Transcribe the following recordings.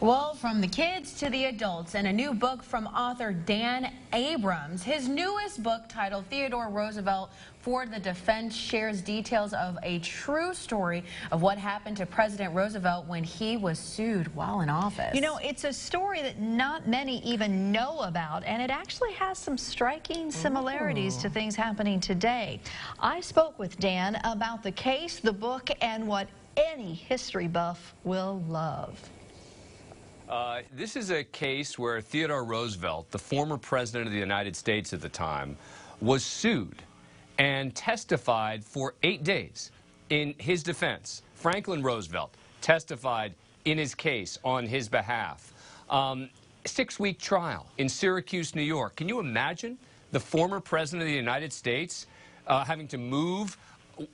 Well, from the kids to the adults, and a new book from author Dan Abrams. His newest book, titled Theodore Roosevelt for the Defense, shares details of a true story of what happened to President Roosevelt when he was sued while in office. You know, it's a story that not many even know about, and it actually has some striking similarities to things happening today. I spoke with Dan about the case, the book, and what any history buff will love. This is a case where Theodore Roosevelt, the former president of the United States at the time, was sued and testified for 8 days in his defense. Franklin Roosevelt testified in his case on his behalf. 6-week trial in Syracuse, New York. Can you imagine the former president of the United States having to move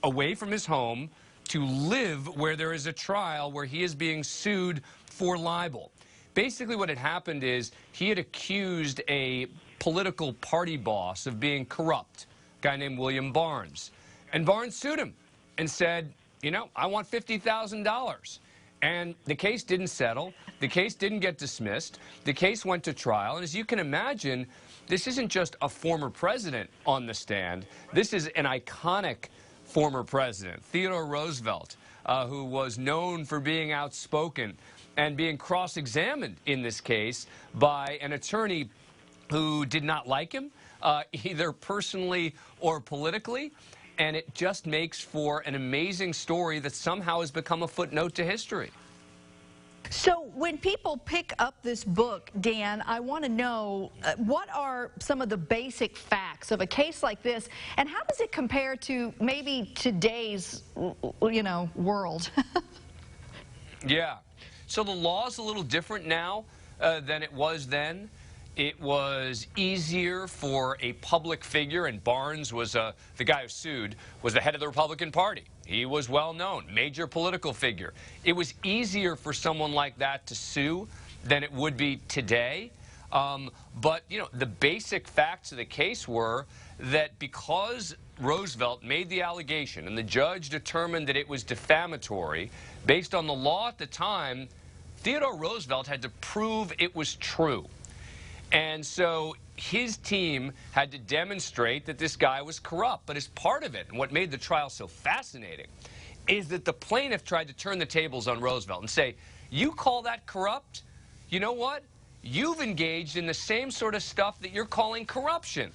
away from his home to live where there is a trial where he is being sued for libel? Basically what had happened is he had accused a political party boss of being corrupt, a guy named William Barnes. And Barnes sued him and said, you know, I want $50,000. And the case didn't settle. The case didn't get dismissed. The case went to trial. And as you can imagine, this isn't just a former president on the stand. This is an iconic former president, Theodore Roosevelt, who was known for being outspoken and being cross-examined in this case by an attorney who did not like him, either personally or politically. And it just makes for an amazing story that somehow has become a footnote to history. So when people pick up this book, Dan, I want to know what are some of the basic facts of a case like this, and how does it compare to maybe today's, you know, world? Yeah. So the law is a little different now than it was then. It was easier for a public figure, and Barnes was the guy who sued, was the head of the Republican Party. He was well known, major political figure. It was easier for someone like that to sue than it would be today. But, you know, the basic facts of the case were that because Roosevelt made the allegation and the judge determined that it was defamatory, based on the law at the time, Theodore Roosevelt had to prove it was true. And so his team had to demonstrate that this guy was corrupt. But as part of it, and what made the trial so fascinating, is that the plaintiff tried to turn the tables on Roosevelt and say, you call that corrupt? You know what? You've engaged in the same sort of stuff that you're calling corruption.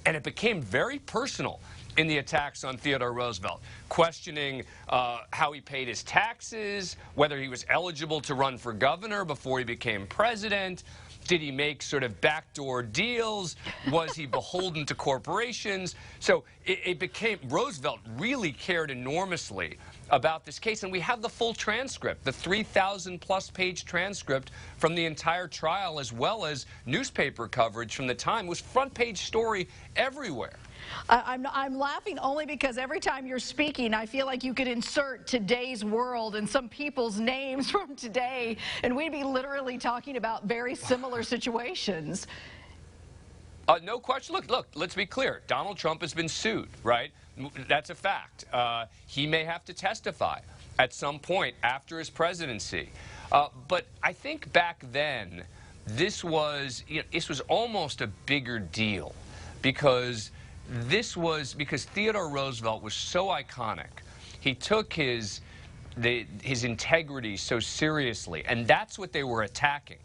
And it became very personal in the attacks on Theodore Roosevelt, questioning how he paid his taxes, whether he was eligible to run for governor before he became president. Did he make sort of backdoor deals? Was he beholden to corporations? So it became, Roosevelt really cared enormously about this case. And we have the full transcript, the 3,000+ page transcript from the entire trial, as well as newspaper coverage from the time. It was front page story everywhere. I'm laughing only because every time you're speaking, I feel like you could insert today's world and some people's names from today, and we'd be literally talking about very similar situations. No question. Look, let's be clear. Donald Trump has been sued, right? That's a fact. He may have to testify at some point after his presidency. But I think back then, this was almost a bigger deal because Theodore Roosevelt was so iconic. He took his integrity so seriously, and that's what they were attacking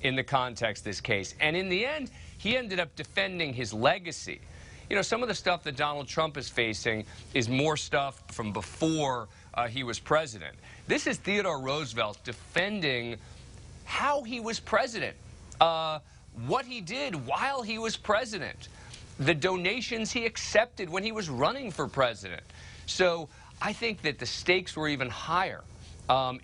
in the context of this case. And in the end, he ended up defending his legacy. You know, some of the stuff that Donald Trump is facing is more stuff from before he was president. This is Theodore Roosevelt defending how he was president, what he did while he was president, the donations he accepted when he was running for president. So I think that the stakes were even higher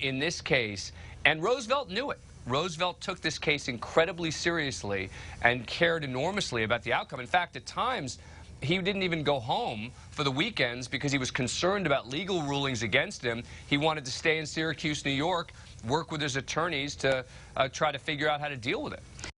in this case, and Roosevelt knew it. Roosevelt took this case incredibly seriously and cared enormously about the outcome. In fact, at times, he didn't even go home for the weekends because he was concerned about legal rulings against him. He wanted to stay in Syracuse, New York, work with his attorneys to try to figure out how to deal with it.